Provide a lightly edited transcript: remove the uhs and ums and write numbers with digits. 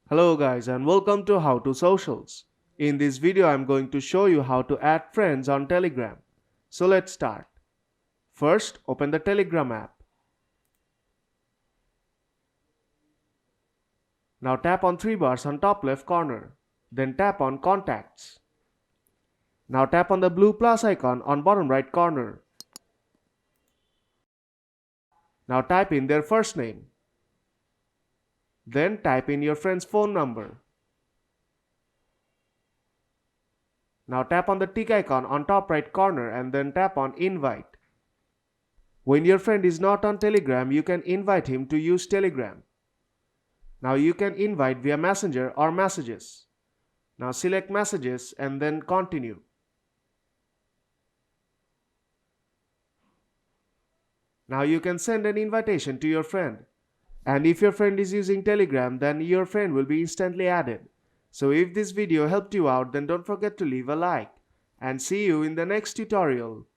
Hello guys and welcome to How to Socials. In this video I'm going to show you how to add friends on Telegram. So let's start. First open the Telegram app. Now tap on three bars on top left corner. Then tap on Contacts. Now tap on the blue plus icon on bottom right corner. Now type in their first name. Then type in your friend's phone number. Now tap on the tick icon on top right corner and then tap on Invite. When your friend is not on Telegram, you can invite him to use Telegram. Now you can invite via Messenger or Messages. Now select Messages and then Continue. Now you can send an invitation to your friend. And if your friend is using Telegram, then your friend will be instantly added. So if this video helped you out, then don't forget to leave a like. And see you in the next tutorial.